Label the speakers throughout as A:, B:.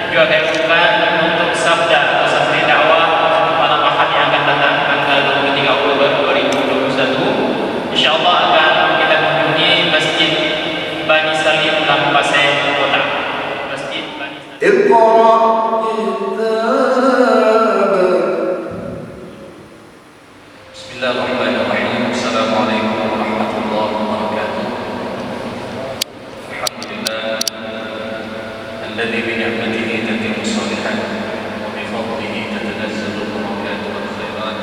A: juga saya bukan untuk sabda atau sabda dakwah malam Ahad yang akan datang tanggal 23 Oktober 2021. Insyaallah akan kita kunjungi Masjid Bani Salim Lampasai Kota. Masjid Bani Salim.
B: Bismillahirrahmanirrahim. Assalamualaikum warahmatullahi wabarakatuh. Alhamdulillah alladzi bi ni'matihi tatimmu shalihat wa bi fadlihi tatanazzalu al-barakatu wal khairat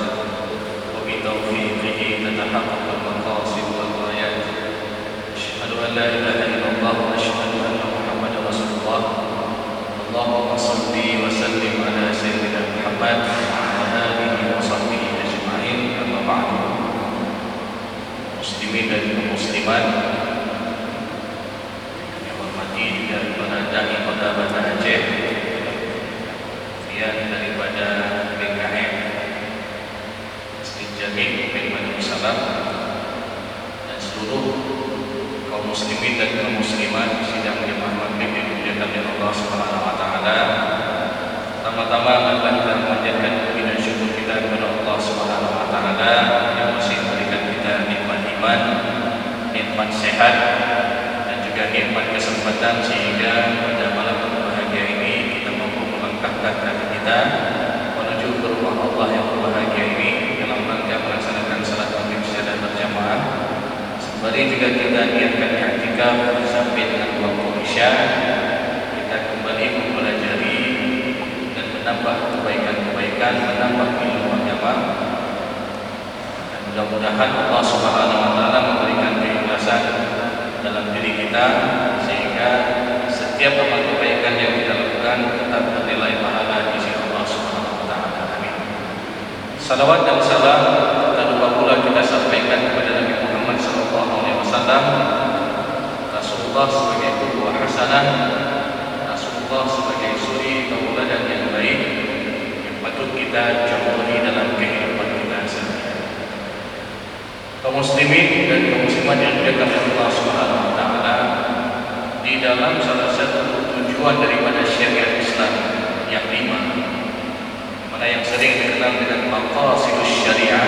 B: wa bi tawfiqihi tatahaqqaqu al-maqasid wal ghayat. Asyhadu an la ilaha illallah wa asyhadu anna Muhammadar Rasulullah. Allahumma shalli wa sallim ala sayyidina Muhammad wa alihi wa sahbihi ajma'in. Amma ba'du. Muslimin dan muslimat yang hormati daripada dai Kota Banda Aceh, kemudian daripada BKM Masjid Jami' bin Bani Salam, dan seluruh kaum muslimin dan kaum muslimat sidang jemaah maghrib yang dimuliakan oleh Allah Subhanahu wa taala. Pertama-tama marilah kita memanjatkan puji dan syukur kita kepada Allah Subhanahu wa taala yang masih memberikan kita nikmat iman, nikmat sehat, dan juga nikmat kesempatan sehingga pada malam berbahagia ini kita mampu melangkahkan kaki kita menuju ke rumah Allah yang berbahagia ini dalam rangka melaksanakan salat maghrib secara berjamaah. Sembari juga kita niatkan i'tikaf sampai dengan waktu Isya, kita kembali mempelajari dan menambah kebaikan-kebaikan, menambah ilmu agama. Dan mudah-mudahan Allah Subhanahu wa taala memberikan keikhlasan dalam diri kita sehingga setiap amal kebaikan yang kita lakukan tetap bernilai pahala di sisi Allah Subhanahu wa taala. Amin. Salawat dan salam tak lupa pula kita sampaikan kepada Nabi Muhammad sallallahu alaihi wasallam, Rasulullah sebagai qudwah hasanah, Rasulullah sebagai suri tauladan yang baik yang patut kita contohi dalam kehidupan kita sehari-hari. Kaum muslimin dan kaum muslimat yang dimuliakan oleh Allah Subhanahu wa taala, di dalam salah satu tujuan daripada syariat Islam yang 5, mana yang sering dikenal dengan maqasidus syariah,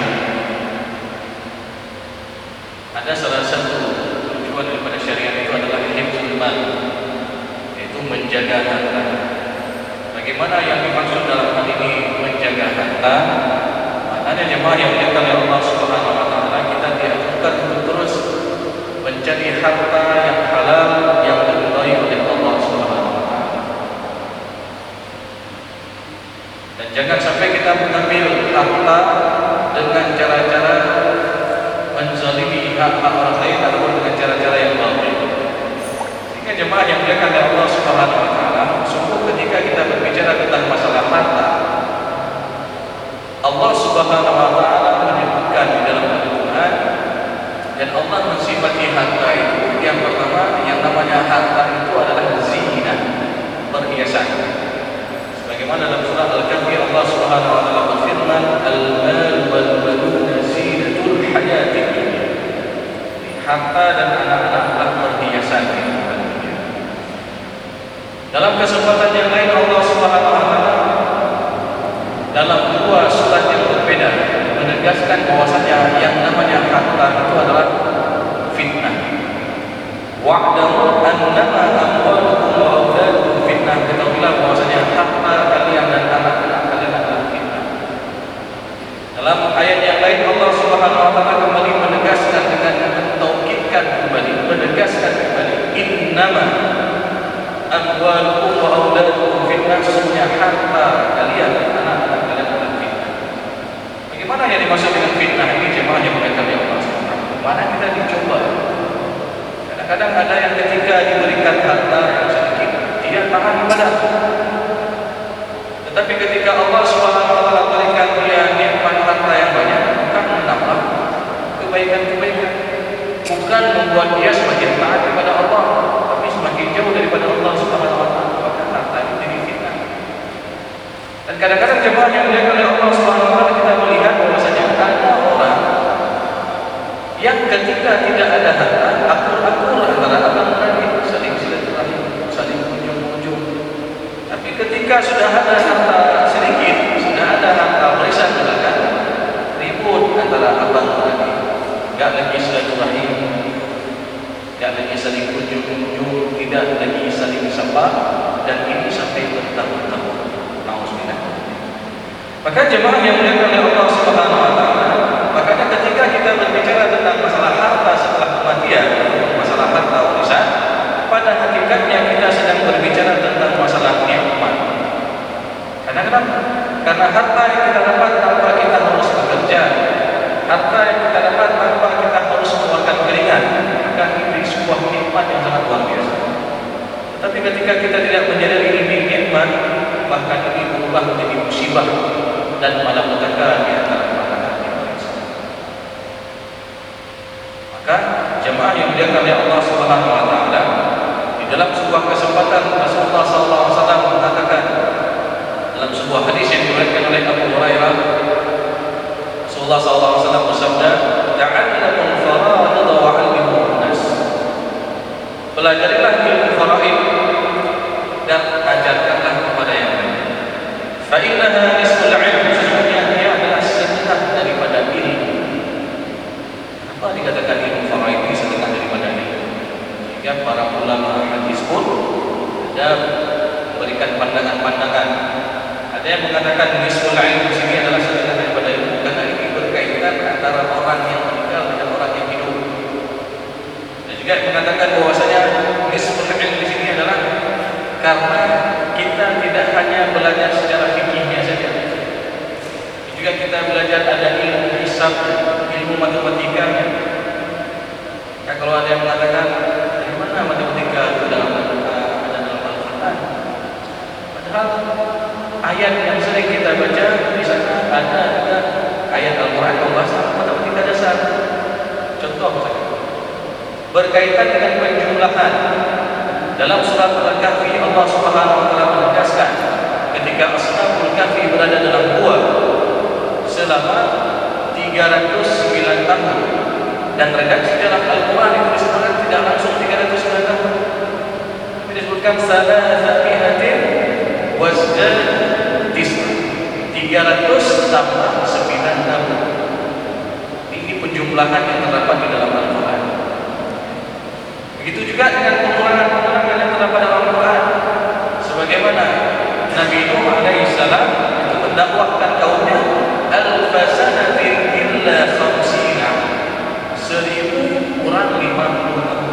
B: ada salah satu tujuan daripada syariat itu adalah hifdzul mal, yaitu menjaga harta. Bagaimana yang dimaksud dalam hal ini menjaga harta? Maknanya jemaah yang dimuliakan oleh Allah Subhanahu wa taala, kita dianjurkan untuk terus mencari harta yang halal yang diridhai oleh Allah Subhanahu wa taala. Dan jangan sampai kita mengambil harta dengan cara-cara menzalimi hak-hak orang lain ataupun dengan cara-cara yang batil. Jika jemaah yang dimuliakan oleh Allah Subhanahu wa taala, sungguh ketika kita berbicara tentang masalah harta, Allah Subhanahu wa taala menyebutkan di dalam Al-Qur'an, dan Allah mensifati harta itu yang pertama, yang namanya harta itu adalah zinah, perhiasan. Sebagaimana dalam surah Al-Kahfi Allah Subhanahu wa taala berfirman, al-mal wal banuna zinatul hayatid dunya. Harta dan anak-anaklah perhiasan kehidupan dunia. Dalam kesempatan yang lain Allah Subhanahu wa taala dalam dua surat yang berbeda menegaskan bahwasanya yang namanya harta itu adalah fitnah. Wa'lamu annama amwalukum wa auladukum fitnah. Ketahuilah bahwasanya harta kalian dan anak-anak kalian adalah fitnah. Dalam ayat yang lain Allah Subhanahu wa taala kembali menegaskan dengan mentaukidkan kembali, menegaskan kembali, innama amwalukum wa auladukum fitnah. Sesungguhnya harta kalian dan anak-anak kalian adalah fitnah. Bagaimana yang dimaksud dengan fitnah ini jemaah yang berkaitan dengan Allah Subhanahu wa taala? Mana kita dicoba. Kadang-kadang ada yang ketika diberikan harta yang sedikit tidak tahan ibadah. Tetapi ketika Allah Subhanahu wa taala berikan dia nikmat harta yang banyak, bukan menambah kebaikan-kebaikan, bukan membuat dia semakin taat kepada Allah, tapi semakin jauh daripada Allah Subhanahu wa taala. Maka harta itu jadi fitnah. Dan kadang-kadang jemaah yang dimuliakan oleh Allah Subhanahu wa taala, kita melihat bahwasanya ada orang yang ketika tidak ada harta, akur-akur antara abang beradik, saling silaturahim, saling kunjung-kunjung. Tapi ketika sudah ada harta sedikit, sudah ada harta warisan misalkan, ribut antara abang beradik, tidak lagi silaturahim, tidak lagi saling kunjung-kunjung, tidak lagi saling sapa, dan ini sampai bertahun-tahun. Nauzubillah. Maka jemaah yang dimuliakan oleh Allah Subhanahu wa taala, makanya ketika kita berbicara tentang masalah harta setelah kematian, masalah harta warisan, pada hakikatnya kita sedang berbicara tentang masalah nikmat. Karena kenapa? Karena harta yang kita dapat tanpa kita harus bekerja, harta yang kita dapat tanpa kita harus mengeluarkan keringat, maka ini sebuah nikmat yang sangat luar biasa. Tetapi ketika kita tidak menyadari ini nikmat, bahkan ini berubah menjadi musibah dan malapetaka di antara masyarakat Indonesia. Maka jemaah yang dimuliakan oleh Allah Subhanahu wa taala, di dalam sebuah kesempatan Rasulullah sallallahu alaihi wasallam mengatakan dalam sebuah hadis yang diriwayatkan oleh Abu Hurairah, Rasulullah sallallahu alaihi wasallam bersabda, "Ta'allamul fara'id wa 'allimuhun nas." Pelajarilah ilmu faraid dan ajarkanlah kepada yang lain. Fa innaha nisful 'ilm, sesungguhnya ia adalah setengah daripada ilmu. Apa dikatakan ilmu faraid ini setengah daripada ilmu? Sehingga para ulama hadis pun ada memberikan pandangan-pandangan. Ada yang mengatakan nisful 'ilm di sini adalah setengah daripada ilmu karena ini berkaitan antara orang yang meninggal dengan orang yang hidup. Dan juga mengatakan bahwasanya nisful 'ilm di sini adalah karena kita tidak hanya belajar secara fikihnya saja, juga kita belajar ada ilmu hisab, ilmu matematikanya. Ya, kalau ada yang mengatakan dari mana matematika itu dalam Al-Quran, padahal ayat yang sering kita baca di sana ada juga ayat Al-Quran membahas matematika dasar. Contoh saja, berkaitan dengan penjumlahan. Dalam surat Al-Kahfi Allah Subhanahu wa taala menegaskan ketika Ashabul Kahfi berada dalam gua selama 309 tahun, dan redaksi dalam Al-Quran itu disebutkan tidak langsung 309 tahun, tapi disebutkan salasabihatin wasdad tis'a, 300 tambah 9 tahun. Ini penjumlahan yang terdapat di dalam Al-Quran. Begitu juga dengan pengurangan yang terdapat dalam Al-Quran, sebagaimana Nabi Nuh alaihissalam itu mendakwahkan kaumnya al-fasanatin illa khamsina, 1000 kurang 50 tahun.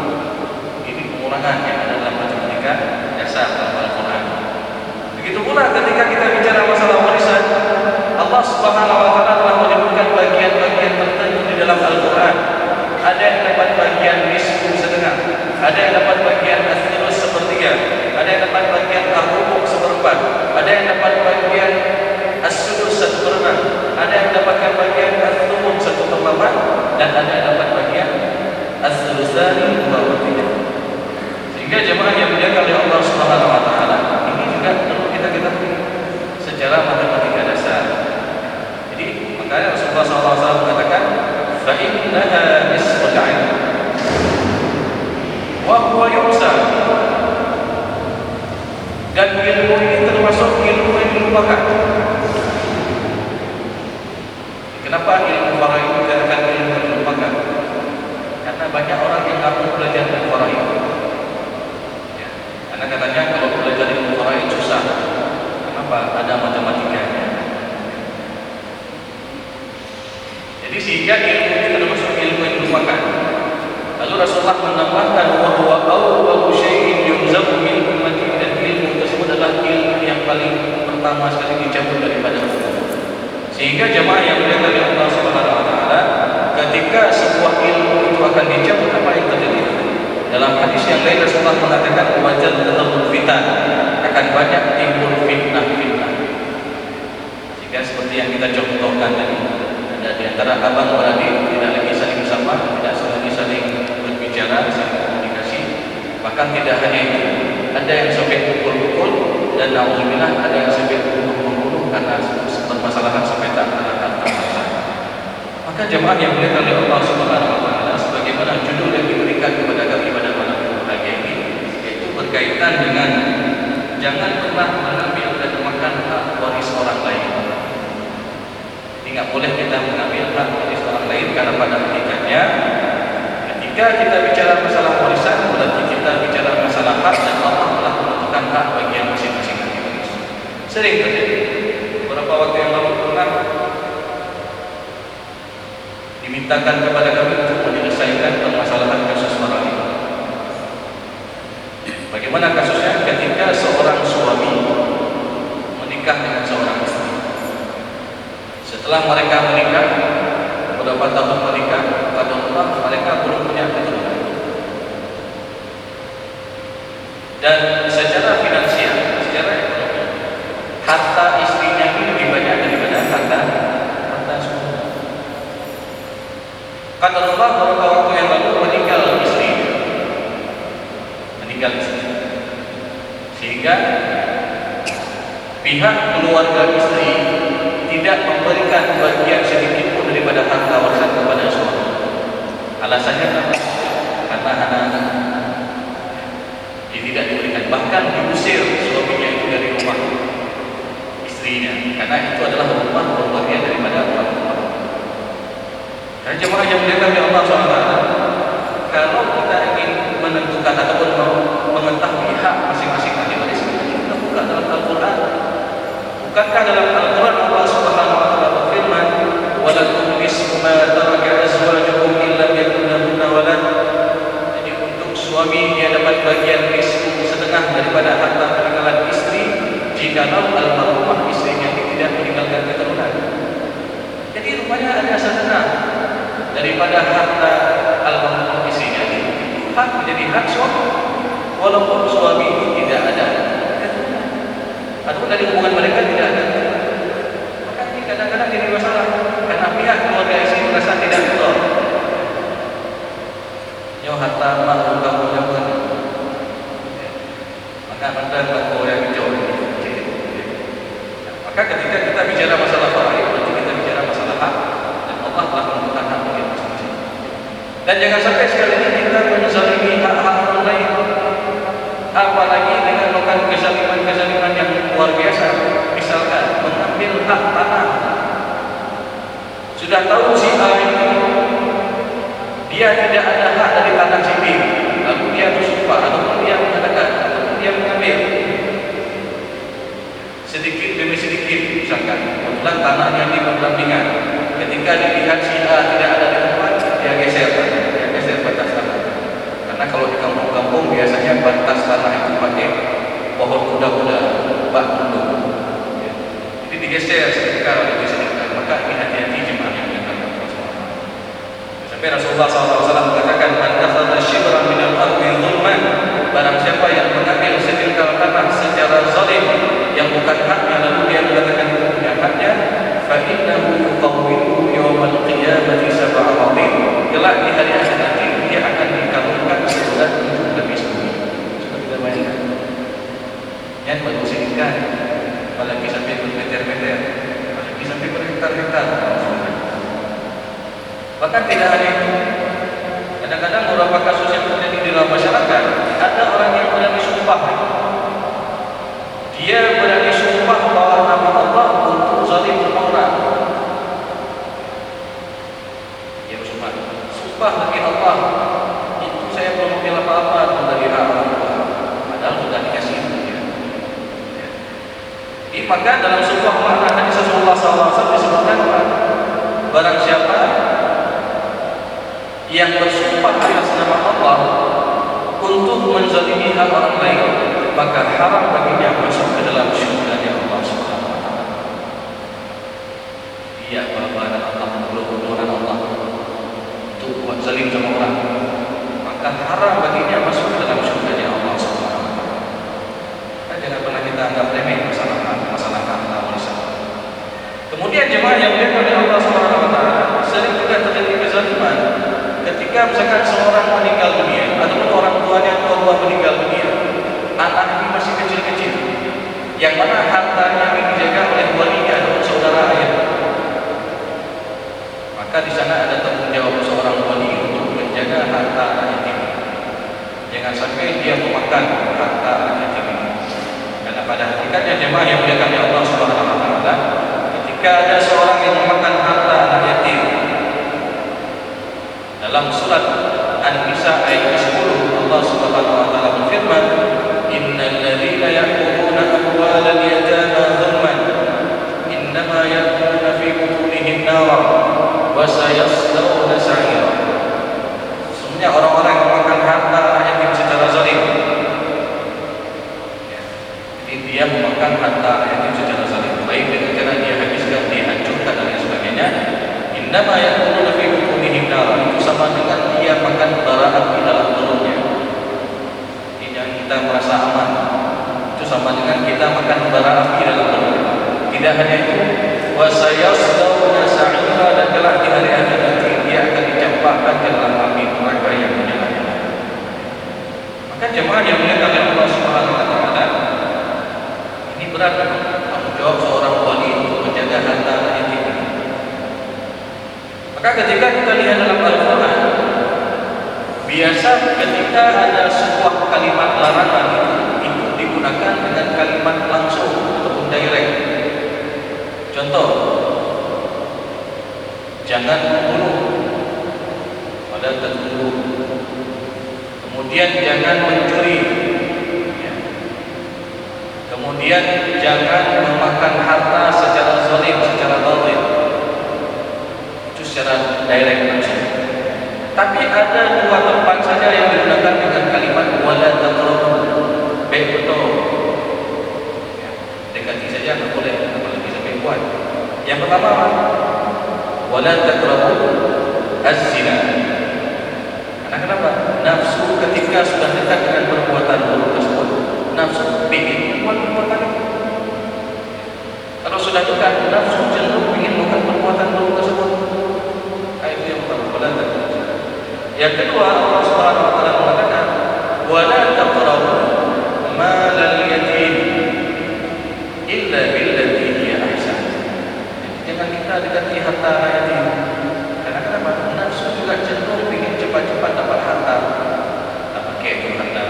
B: Ini pengurangan yang ada dalam matematika dasar dalam Al-Quran. Begitu pula ketika kita bicara masalah warisan, Allah Subhanahu wa taala telah menyebutkan bagian-bagian tertentu di dalam Al-Quran. Ada yang dapat bagian nisfu setengah, ada yang dapat bagian as-sulus sepertiga, ada yang dapat bagian ar-rubu' seperempat, ada yang dapat bagian as-sudus 1/6, ada yang dapatkan bagian as-thumun 1/4, dan ada yang dapat bagian as-sulusani 2/3. Sehingga jemaah yang dimuliakan oleh Allah Subhanahu wa taala, ini juga perlu kita ketahui secara matematika dasar. Jadi makanya Rasulullah SAW mengatakan fa innaha nisful 'ilm wa huwa yusa, dan ilmu ini termasuk ilmu yang dilupakan. Kenapa ilmu faraid itu dikatakan ilmu yang dilupakan? Karena banyak orang yang tak mau belajar ilmu faraid. Ya, karena katanya kalau belajar ilmu faraid susah. Kenapa? Ada matematikanya. Jadi sehingga ilmu ini termasuk ilmu yang dilupakan. Lalu Rasulullah menambahkan wa huwa awwalu syai'in yunzabu min ummati, dan ilmu tersebut adalah ilmu yang paling pertama sekali dicabut daripada umat. Sehingga jemaah yang dimuliakan oleh Allah Subhanahu wa taala, ketika sebuah ilmu itu akan dicabut, apa yang terjadi? Dalam hadis yang lain Rasulullah mengatakan wajal dalam fitan, akan banyak timbul fitnah-fitnah. Sehingga seperti yang kita contohkan tadi, ada di antara abang beradik tidak lagi saling bersama, tidak lagi saling berbicara, saling komunikasi. Bahkan tidak hanya itu, ada yang sampai pukul-pukul, dan na'udzubillah ada yang sampai membunuh karena permasalahan sampai tak ada harta. Maka jemaah yang dimuliakan oleh Allah Subhanahu wa taala, sebagaimana judul yang diberikan kepada kami pada malam hari ini, yaitu berkaitan dengan jangan pernah mengambil dan memakan hak waris orang lain. Ini nggak boleh kita mengambil hak waris orang lain, karena pada hakikatnya ketika kita bicara masalah warisan berarti kita bicara masalah hak, dan Allah telah menentukan hak bagi yang masing-masing ahli waris. Sering terjadi. Beberapa waktu yang lalu pernah dimintakan kepada kami untuk menyelesaikan permasalahan kasus faraid. Bagaimana kasusnya? Ketika seorang suami menikah dengan seorang istri, setelah mereka menikah, beberapa tahun menikah, pada Allah mereka belum punya keturunan. Dan secara finansial, secara ekonomi, harta istrinya ini lebih banyak daripada harta suaminya. Kata Allah, beberapa waktu yang lalu meninggal istri, sehingga pihak keluarga istri tidak memberikan bagian sedikit pun daripada harta warisan kepada suami. Alasannya apa? Karena anak-anak dia tidak diberikan, bahkan diusir suaminya itu dari rumah istrinya, karena itu adalah rumah bagian daripada orang tua. Dan jemaah yang dimuliakan oleh Allah SWT, kalau kita ingin menentukan ataupun mengetahui hak masing-masing ahli waris, kita buka dalam Al-Quran. Bukankah dalam Al-Quran Allah Subhanahu wa taala berfirman, "Walakum nisfu ma taraka azwajukum illa yakun lahunna walad." Jadi untuk suami dia dapat bagian nisfu, setengah daripada harta peninggalan istri, jikalau almarhumah istrinya tidak meninggalkan keturunan. Jadi rupanya ada setengah daripada harta almarhumah istrinya hak menjadi hak suami, walaupun suami tidak ada keturunan ataupun dari hubungan mereka tidak ada. Maka ini kadang-kadang jadi masalah karena pihak keluarga istri merasa tidak betul. Yo harta mak kamu yang mana? Maka mantan aku yang hijau. Maka ketika kita bicara masalah faraid, berarti kita bicara masalah hak, dan Allah telah menentukan hak bagi masing-masing. Dan jangan sampai sekali ini kita menzalimi hak-hak orang lain, apalagi dengan melakukan kezaliman yang luar biasa. Misalkan mengambil hak tanah. Sudah tahu si A ini dia tidak ada hak dari tanah si B, lalu dia bersumpah ataupun dia mengatakan ataupun dia mengambil sedikit demi sedikit. Misalkan kebetulan tanahnya ini berdampingan, ketika dilihat si A tidak ada di tempat, dia geser batas tanah. Karena kalau di kampung-kampung biasanya batas tanah itu pakai pohon kuda-kuda, bak tunduk. Jadi digeser sedikit demi sedikit. Maka ini hati-hati jemaah yang dimuliakan Allah SWT. Sampai Rasulullah SAW mengatakan, "Man akhadha shibran min al-ardi dhulman," barang siapa yang mengambil setingkal tanah secara zalim yang bukan haknya, lalu dia mengatakan itu punya haknya, fa innahu yuqawwidu yawmal qiyamati sab'a radin. Kelak di hari akhir nanti dia akan dikalungkan sebulan 7 lapis bumi. Coba kita bayangkan. Yang baru sedikit, apalagi sampai bermeter-meter, apalagi sampai berhektar-hektar. Bahkan tidak hanya itu. Kadang-kadang beberapa kasus yang terjadi di dalam masyarakat, ada orang yang berani sumpah. Dia berani sumpah bahwa nama Allah untuk zalim sama orang. Dia bersumpah, sumpah demi Allah, itu saya belum ambil apa-apa dari orang tua, padahal sudah dikasih. Maka dalam sebuah makna hadis Rasulullah SAW disebutkan, barang siapa yang bersumpah atas nama Allah untuk menzalimi hak orang lain, maka haram baginya masuk ke dalam syurga Allah Subhanahu wa taala. Dia berbuat Allah mengeluarkan Allah untuk buat zalim sama orang, maka haram baginya masuk ke dalam syurga Allah Subhanahu wa taala. Jangan pernah kita anggap remeh masalah harta warisan. Kemudian jemaah yang dimuliakan oleh Allah Subhanahu wa taala, sering juga terjadi kezaliman ketika misalkan seorang meninggal dunia ataupun orang tuanya tua meninggal dunia, anak ini masih kecil-kecil, yang mana hartanya ini dijaga oleh walinya ataupun saudara ayah. Maka di sana ada tanggung jawab seorang wali untuk menjaga harta anak yatim. Jangan sampai dia memakan harta anak yatim ini, karena pada hakikatnya jemaah yang dimuliakan oleh Allah Subhanahu wa taala, ketika ada seorang yang memakan harta anak yatim, dalam surat An-Nisa ayat ke-10 Allah Subhanahu wa taala berfirman, innal ladzina ya'kuluna amwalal yatama dzulman innama ya'kuluna fi butunihim nara wa sayaslawna sa'ira. Sesungguhnya orang-orang yang memakan harta anak yatim secara zalim, jadi dia memakan harta anak yatim secara zalim, baik dengan cara dia habiskan, dia hancurkan dan lain sebagainya, innama ya'kuluna fi butunihim nara, itu sama dengan dia makan bara api dalam perutnya. Tidak kita merasa aman, itu sama dengan kita makan bara api dalam perut. Tidak hanya itu, wa sayaslawna sa'ira, dan kelak di hari akhir nanti dia akan dicampakkan ke dalam api neraka yang menyala-nyala. Maka jemaah yang dimuliakan oleh Allah Subhanahu wa taala, ini berat tanggung jawab seorang wali untuk menjaga harta anak yatim. Maka ketika kita lihat dalam Al-Quran, biasa ketika ada sebuah kalimat larangan itu digunakan dengan kalimat langsung ataupun direct. Contoh, jangan membunuh, pada terbunuh. Kemudian jangan mencuri, ya. Kemudian jangan memakan harta secara zalim, secara batil. Itu secara direct langsung. Tapi ada dua tempat saja yang digunakan dengan kalimat wala taqrabu, baik betul. Ya, dekati saja, tak boleh, apalagi sampai buat. Yang pertama, wala taqrabu az-zina. Karena kenapa? Nafsu ketika sudah dekat dengan perbuatan buruk tersebut, nafsu ingin membuat perbuatan itu. Kalau sudah dekat, nafsu cenderung ingin melakukan perbuatan buruk tersebut. Itu yang pertama, wala taqrabu. Yang kedua, Allah Subhanahu wa taala mengatakan wala taqrabu malal yatim illa billati hiya ahsan. Jangan kita dekati harta anak yatim. Karena kenapa? Nafsu juga cenderung ingin cepat-cepat dapat harta. Tak pakai itu harta.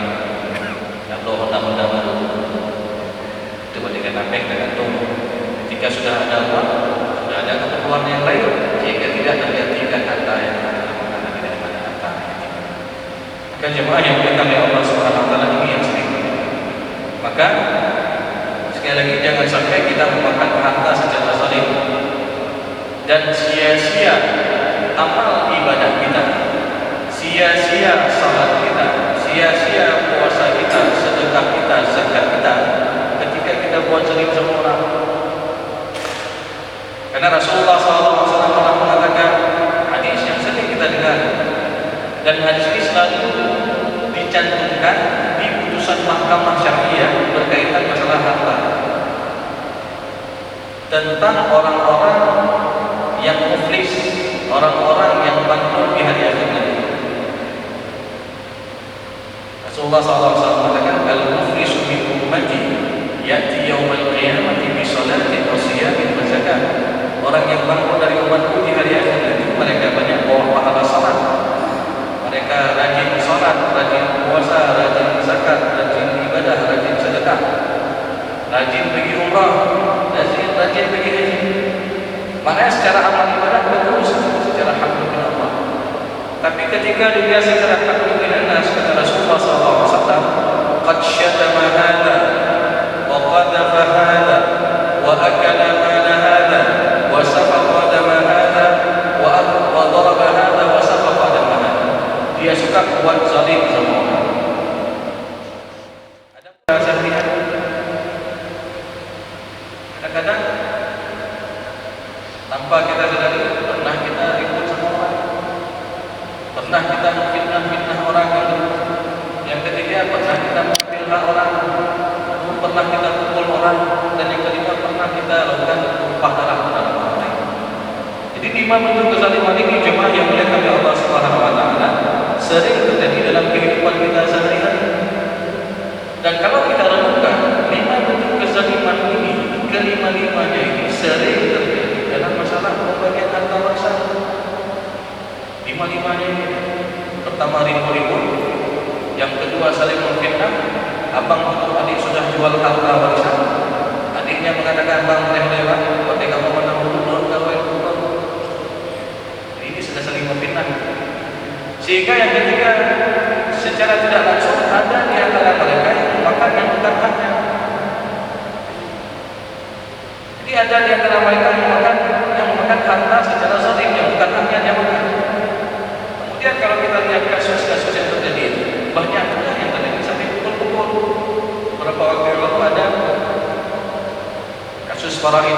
B: Tak perlu honda-honda baru. Itu dengan apa yang tergantung. Ketika sudah ada uang, sudah ada keperluan yang lain, jika tidak tergantikan harta yang kan jemaah yang dimuliakan oleh Allah Subhanahu wa taala, ini yang sering. Maka sekali lagi jangan sampai kita memakan harta secara zalim dan sia-sia amal ibadah kita, sia-sia salat kita, sia-sia puasa kita, sedekah kita, zakat kita ketika kita buat zalim sama orang. Karena Rasulullah SAW pernah mengatakan hadis yang sering kita dengar, dan hadis ini selalu dicantumkan di putusan mahkamah syariah berkaitan masalah harta, tentang orang-orang yang muflis, orang-orang yang bangkrut di hari akhir nanti. Rasulullah SAW mengatakan, al-muflisu min ummati ya'ti yawmal qiyamati bi salatin wa siyamin wa zakat. Orang yang bangkrut dari umatku di hari akhir nanti, mereka banyak bawa pahala salat, mereka rajin salat, rajin puasa, rajin zakat, rajin ibadah, rajin sedekah, rajin pergi umrah, rajin pergi haji. Maknanya secara amal ibadah bagus, secara hak milik Allah. Tapi ketika dia secara hak milik nas, kata Rasulullah SAW, qad syatama hadha wa qadhafa hadha wa akala mala hadha wa safaqa dama hadha wa daraba hadha wa safaqa dama hadha. Dia suka buat zalim sama orang. Ada bahasa lihat. Kadang-kadang tanpa kita sadari, pernah kita ribut sama orang, pernah kita fitnah orang yang ketiga pernah kita memfitnah orang, pernah kita pukul orang, dan yang kelima pernah kita lakukan tumpah darah terhadap orang lain. Jadi 5 bentuk kezaliman ini jemaah yang dimuliakan oleh Allah Subhanahu wa taala sering terjadi dalam kehidupan kita sehari-hari. Dan kalau kita renungkan 5 bentuk kezaliman ini, kelima-limanya ini sering terjadi dalam masalah pembagian harta warisan. 5-limanya ini. Pertama, ribu-ribu. Yang kedua, saling memfitnah. abang atau adik sudah jual harta warisan. Adiknya mengatakan, bang boleh pak, boleh kamu menang dulu, ini sudah saling memfitnah. Sehingga yang ketiga, secara tidak langsung ada di antara mereka yang memakan yang bukan haknya. Jadi ada di antara mereka yang memakan harta secara zalim yang bukan haknya dia makan. Kemudian kalau kita lihat kasus-kasus yang terjadi, banyak juga yang terjadi sampai pukul-pukul. Beberapa waktu yang lalu ada kasus faraid,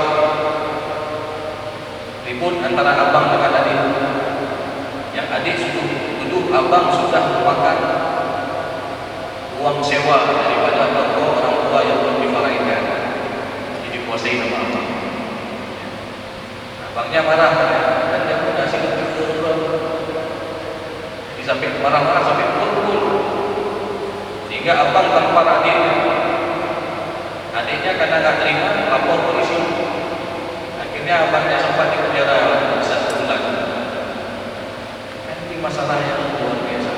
B: ribut antara abang dengan adik. Yang adik tuduh abang sudah memakan uang sewa daripada toko orang tua yang belum difaraidkan, jadi dikuasai nama abang. Abangnya marah dan dia pun ngasih sampai marah-marah sampai pukul, sehingga abang tampar adiknya karena nggak terima lapor polisi. Akhirnya abangnya sempat dipenjara 1 bulan. Ini masalah yang luar biasa,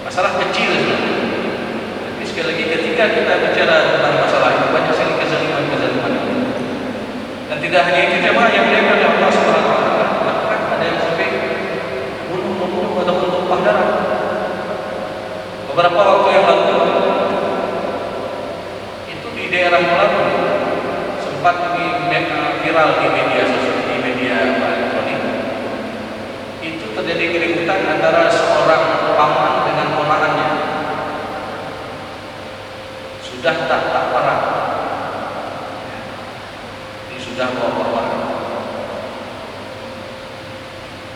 B: masalah kecil sebenarnya. Tapi sekali lagi ketika kita bicara tentang masalah itu, banyak sekali kezaliman dan tidak hanya itu jemaah yang dilakukan oleh Allah Subhanahu wa taala, bahkan ada yang sampai bunuh ataupun tumpah darah. Beberapa waktu yang lalu itu di daerah Melayu sempat viral di media sosial, di media elektronik. Itu terjadi keributan antara seorang paman dengan ponakannya. Sudah tak parah, ini sudah bawa.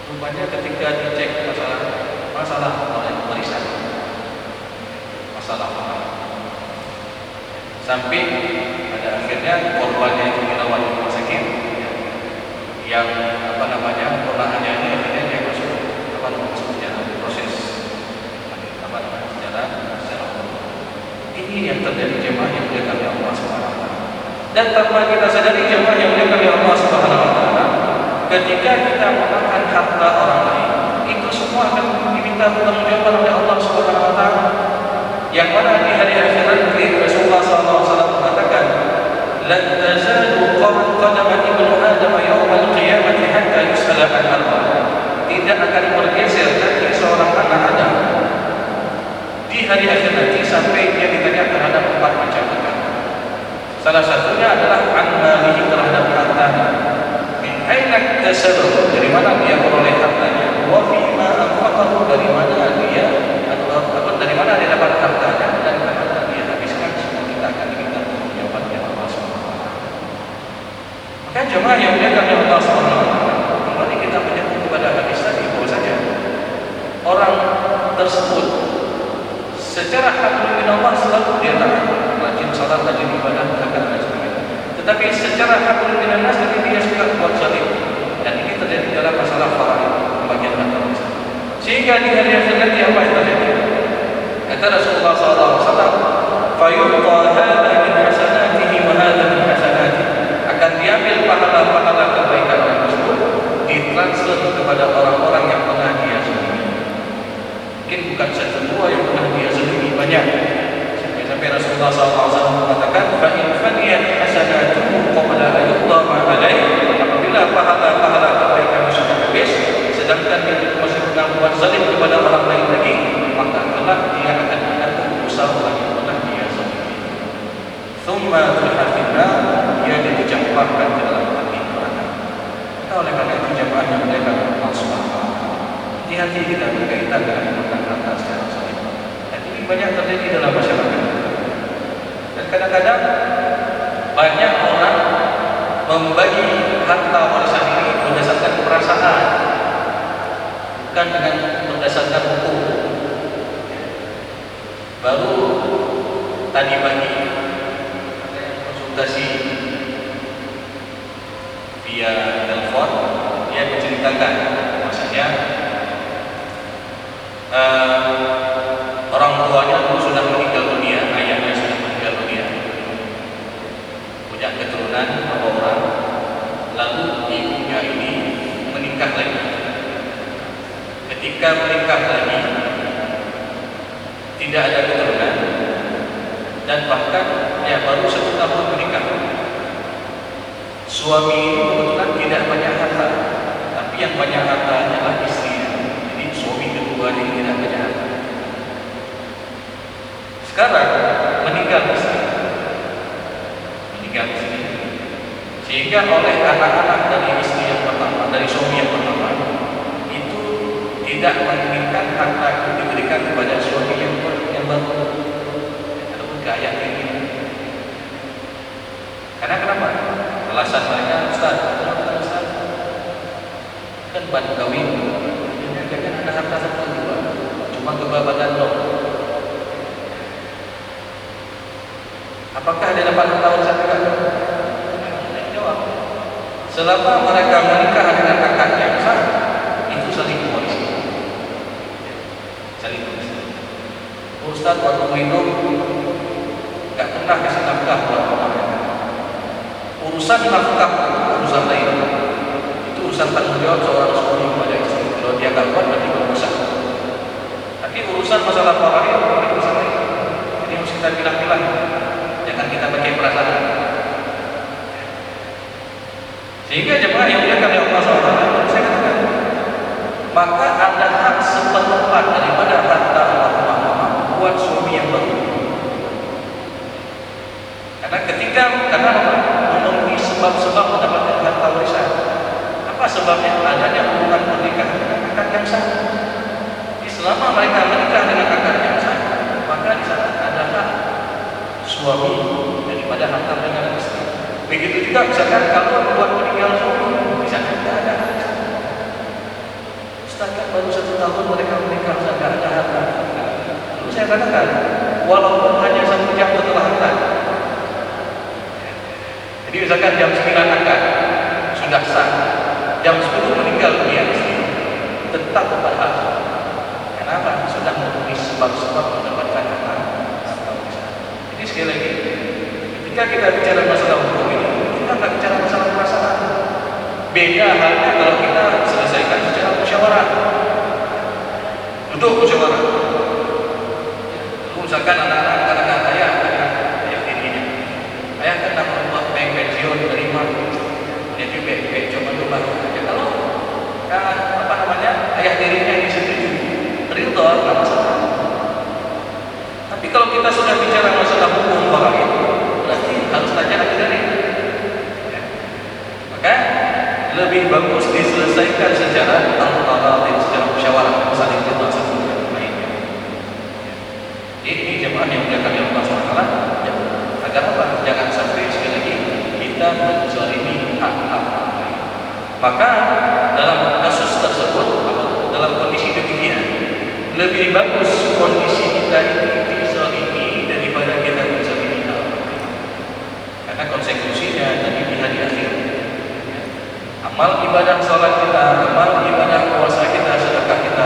B: Rupanya ketika dicek masalah warisan, masalah mahar, sampai pada akhirnya korbannya itu dirawat di rumah sakit, yang ponakannya ini akhirnya dia masuk proses secara hukum. Ini yang terjadi jemaah yang dimuliakan oleh Allah Subhanahu wa taala. Dan tanpa kita sadari jemaah yang dimuliakan oleh Allah Subhanahu wa taala, ketika kita memakan harta orang lain, itu semua akan diminta pertanggungjawaban oleh Allah Subhanahu wa taala. Yang mana di hari akhirat Rasulullah SAW mengatakan, "Lan tazalu qadama ibnu Adam yawmal qiyamati hatta yus'ala an arba'." Tidak akan bergeser kaki seorang anak Adam di hari akhir nanti sampai dia ditanya terhadap 4 macam perkara. Salah satunya adalah an malihi, terhadap hartanya. Aina tasabahu, dari mana dia memperoleh hartanya, wa fima anfaqahu, dari mana dia dapat hartanya, dan kemana dia habiskan. Semua kita akan diminta jawaban dari Allah Subhanahu wa taala. Maka jemaah yang dimuliakan oleh Allah Subhanahu wa taala, kembali kita menyebut kepada hadis tadi bahwasanya orang tersebut secara haqqul min Allah selalu dia taat, rajin salat, rajin ibadah, zakat dan sebagainya. Tetapi secara haqqul min nas dia suka buat zalim, dan ini terjadi dalam masalah faraid, pembagian harta warisan. Sehingga di hari akhir nanti apa yang terjadi? Kata Rasulullah SAW, "Fayu'ta hadza min hasanatihi wa hadza min hasanatihi." Akan diambil pahala-pahala kebaikan tersebut, ditransfer kepada orang-orang yang pernah dia zalimi. Mungkin bukan 1-2 yang pernah dia zalimi, banyak. Sampai Rasulullah SAW mengatakan, "Fa in faniyat hasanatuhu qabla an yuqdama alaihi." Apabila pahala-pahala kebaikan sudah habis, sedangkan dia masih berbuat zalim kepada orang lain lagi, maka kelak dia akan mendapat dosa orang yang pernah dia zalimi. Tsumma tuhafina, dia dicampakkan ke dalam api neraka. Maka oleh karena itu jemaah yang dimuliakan oleh Allah Subhanahu wa taala, hati-hati kita berkaitan dengan memakan harta secara zalim. Dan ini banyak terjadi dalam masyarakat. Dan kadang-kadang banyak orang membagi harta warisan ini berdasarkan perasaan, bukan dengan berdasarkan hukum. Baru tadi pagi konsultasi via telepon, dia menceritakan bahwasanya orang tuanya dulu sudah meninggal dunia, ayahnya sudah meninggal dunia, punya keturunan beberapa orang, lalu ibunya ini menikah lagi. Ketika menikah lagi, tidak ada keturunan, dan bahkan ya baru 1 tahun menikah. Suami ini kebetulan tidak banyak harta, tapi yang banyak harta adalah istrinya. Jadi suami kedua ini tidak banyak harta. Sekarang meninggal istri, sehingga oleh anak-anak dari istri yang pertama, dari suami yang pertama, itu tidak menginginkan harta itu diberikan kepada suami yang baru. Ataupun ke ayah ini. Karena kenapa? Alasan mereka, Ustaz, kenapa Ustaz? Kan baru kawin, jangan ada harta sama juga, cuma kebabagan loh. Apakah dia dapat harta warisan juga? Jawab. Selama mereka menikah dengan akad yang sah, itu saling mewarisi. Saling mewarisi. Ustaz waktu hidup tak pernah kasih nafkah buat orang. Urusan nafkah itu urusan lain. Itu urusan tanggung jawab seorang suami kepada istri. Kalau dia tak kuat berarti berusaha. Tapi urusan masalah faraid itu urusan lain. Jadi harus kita pilah-pilah. Jangan kita pakai perasaan. Sehingga jemaah yang dimuliakan oleh Allah SWT, saya katakan, maka ada hak seperempat daripada harta Allah buat suami yang baru. Karena memenuhi sebab-sebab mendapatkan harta warisan. Apa sebabnya? Adanya hubungan pernikahan dengan akad yang sah. Jadi selama mereka menikah dengan akad yang sah, maka di sana ada hak suami daripada harta dengan istri. Begitu juga misalkan kalau buat meninggal suami, di sana tidak ada harta. Ustaz kan baru 1 tahun mereka menikah, tidak ada harta. Lalu saya katakan, walaupun hanya 1 jam setelah akad. Jadi misalkan jam 9 akad sudah sah, jam 10 meninggal dunia istri, tetap dapat hak. Kenapa? Sudah memenuhi sebab-sebab mendapatkan harta. Jadi sekali lagi, ketika kita bicara masalah hukum ini, kita tidak bicara masalah perasaan. Beda halnya kalau kita selesaikan secara musyawarah. Duduk musyawarah. Misalkan anak-anak katakan ayah dirinya, ayah kan nak membuat bank pensiun dari mana? Dia juga coba coba. Ya kalau ayah dirinya ini setuju, ridho, tidak masalah. Tapi kalau kita sudah bicara masalah hukum faraid, berarti harus belajar dari. Maka lebih bagus diselesaikan secara al-taradid, secara musyawarah, saling ridho satu sama lainnya. Ini jemaah yang dimuliakan oleh Allah SWT, agar apa? Jangan sampai sekali lagi kita menzalimi hak-hak orang lain. Maka dalam kasus tersebut, dalam kondisi demikian, lebih bagus kondisi kita ini dizalimi daripada kita menzalimi hak orang lain. Karena konsekuensinya nanti di hari akhir, amal ibadah salat kita, amal ibadah puasa kita, sedekah kita,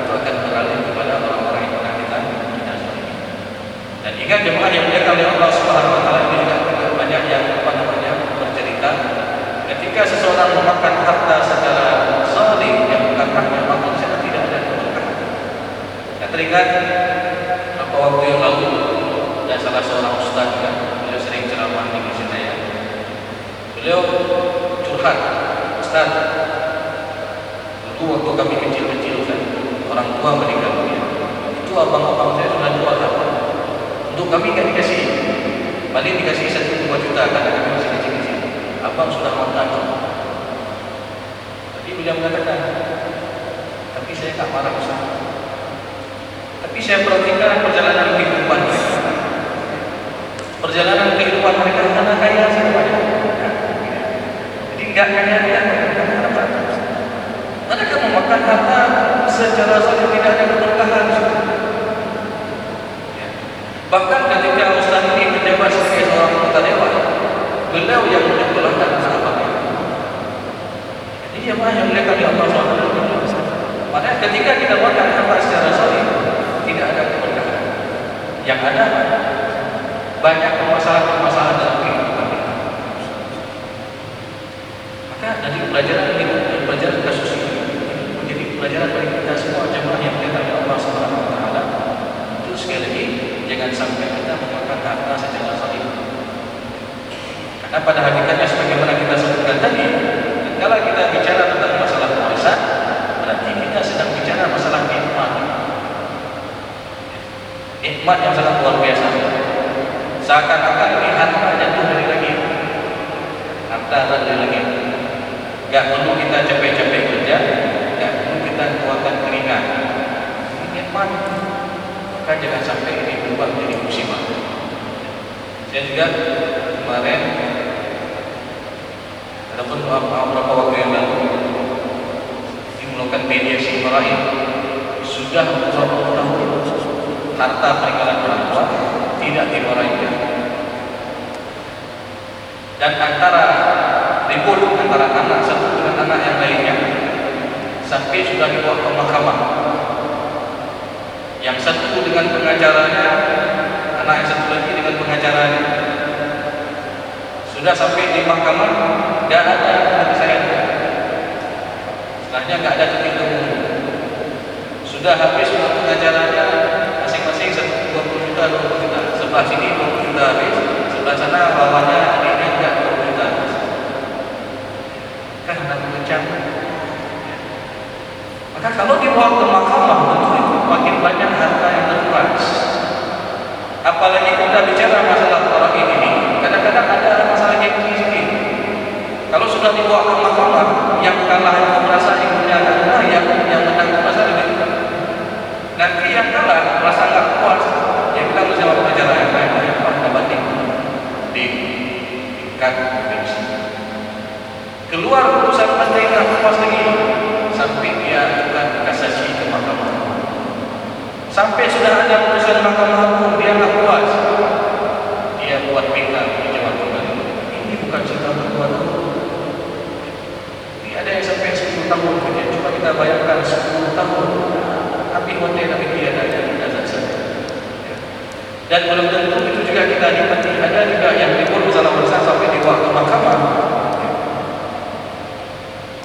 B: itu akan beralih kepada orang-orang yang pernah kita zalimi. Dan ingat jemaah yang dimuliakan oleh Allah Subhanahu wa taala, ini juga banyak yang bercerita ketika seseorang memakan harta secara zalim yang bukan haknya, maka di sana tidak ada keberkahan. Saya teringat beberapa waktu yang lalu ada salah seorang ustaz juga, beliau sering ceramah di masjid saya. Beliau curhat, Ustaz, dulu waktu kami kecil-kecil kan, orang tua meninggal dunia, itu abang-abang saya sudah jual harta. Untuk kami kan dikasih, paling dikasih 1-2 juta karena kami masih kecil-kecil. Abang sudah makan. Tapi beliau mengatakan, tapi saya tak marah Ustaz. Tapi saya perhatikan perjalanan kehidupan mereka. Perjalanan kehidupan mereka karena kaya semuanya. Jadi enggak kaya dia. Mereka memakan harta secara saja tidak ada keberkahan. Bahkan ketika Ustaz ini menjabat sebagai seorang anggota dewan, beliau yang menyekolahkan sahabatnya. Jadi jemaah yang dimuliakan oleh Allah SWT. Maka ketika kita makan harta secara sahih, tidak ada keberkahan. Yang ada banyak permasalahan-permasalahan dalam kehidupan kita. Maka dari pelajaran ini, pelajaran kasus ini menjadi pelajaran bagi kita semua jemaah yang dimuliakan oleh Allah SWT. Itu sekali lagi, jangan sampai kita memakan harta secara zalim. Karena pada hakikatnya sebagaimana kita sebutkan tadi, kalau kita bicara tentang masalah warisan, berarti kita sedang bicara masalah nikmat. Nikmat yang sangat luar biasa. Seakan-akan ini harta jatuh dari langit. Harta dari langit. Gak perlu kita capek-capek kerja, gak perlu kita keluarkan keringat. Ini nikmat. Maka jangan sampai ini berubah menjadi musibah. Saya juga kemarin ataupun beberapa waktu yang lalu melakukan mediasi meraih sudah 20 tahun harta peninggalan orang tua tidak dimarahikan, dan antara ribut antara anak satu dengan anak yang lainnya sampai sudah dibawa ke mahkamah. Yang satu dengan pengacaranya, anak yang satu lagi dengan pengacaranya. Sudah sampai di mahkamah, tidak ada penyelesaian. Setelahnya tidak ada titik temu. Sudah habis untuk pengacaranya, masing-masing 20 juta, 20 juta. Sebelah sini 20 juta habis, sebelah sana bawahnya adiknya juga 20 juta habis. Kan nak macam. Maka kalau dibawa ke mahkamah, tentu itu makin banyak harta yang terkuras. Apalagi kita bicara masalah orang ini, kadang-kadang ada masalah gengsi sini. Kalau sudah dibawa ke mahkamah, yang kalah itu merasa ibunya adalah yang menang merasa lebih. Nanti yang kalah merasa nggak puas, dia bilang sama pengacara yang lain, dapat di tingkat gengsi. Keluar putusan masih nggak puas lagi, sampai dia ajukan kasasi ke mahkamah. Sampai sudah ada putusan mahkamah pun dia nggak puas, dia buat pingkan dijawab kembali. Ini bukan cerita berdua. Ini ada yang sampai 10 tahun kerja. Coba kita bayangkan 10 tahun. Tapi hotel tapi dia ada saja. Dan belum tentu itu juga kita nikmati. Ada juga yang ribut masalah besar sampai dibawa ke mahkamah.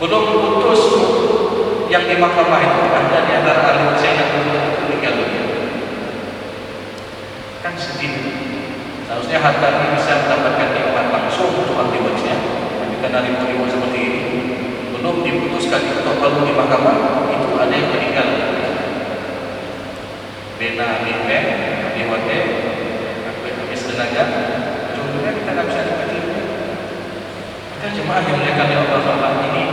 B: Belum putus yang di mahkamah itu ada di antara ahli waris yang belum meninggal dunia. Kan sedih. Seharusnya harta ini bisa mendapatkan nikmat langsung untuk ahli warisnya. Tapi karena ribut-ribut seperti ini, belum diputuskan untuk lalu di mahkamah, itu ada yang meninggal. Bena Bimbe, ahli waris, habis tenaga, ujungnya kita tak bisa nikmati. Kita jemaah yang muliakan oleh Allah SWT ini.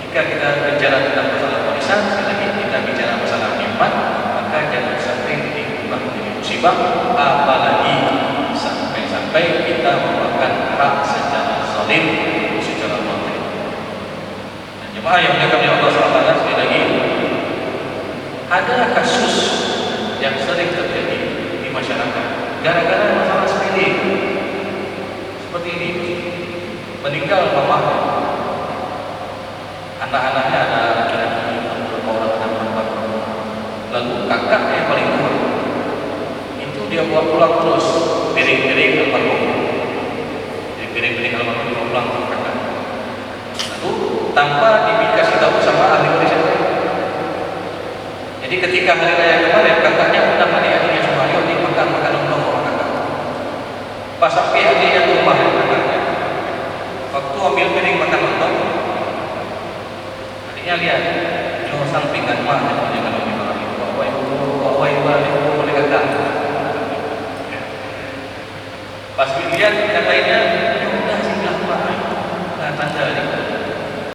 B: Jika kita bicara tentang masalah warisan, sekali lagi kita bicara masalah nikmat, maka jangan sampai diubah menjadi musibah, apalagi sampai kita memakan hak secara zalim, secara batil. Dan jemaah yang dimuliakan oleh Allah SWT, sekali lagi, ada kasus yang sering terjadi di masyarakat gara-gara masalah sepele seperti ini. Meninggal mama, anak-anaknya ada laki-laki, beberapa orang ada perempuan. Lalu kakaknya yang paling tua itu dia bawa pulang terus piring-piring almarhum, piring-piring almarhum dibawa pulang ke kakak. Lalu tanpa dikasih tahu sama ahli waris yang lain. Jadi ketika hari raya kemarin kakaknya undang adik-adiknya semua, ayo dimakan lontong sama kakak. Pas sampai adiknya ke rumah kakaknya, waktu ambil piring makan lontong, adiknya lihat, jauh sampingan mah, jangan lebih orang itu, bawa ibu boleh kakak. Pas lihat yang lainnya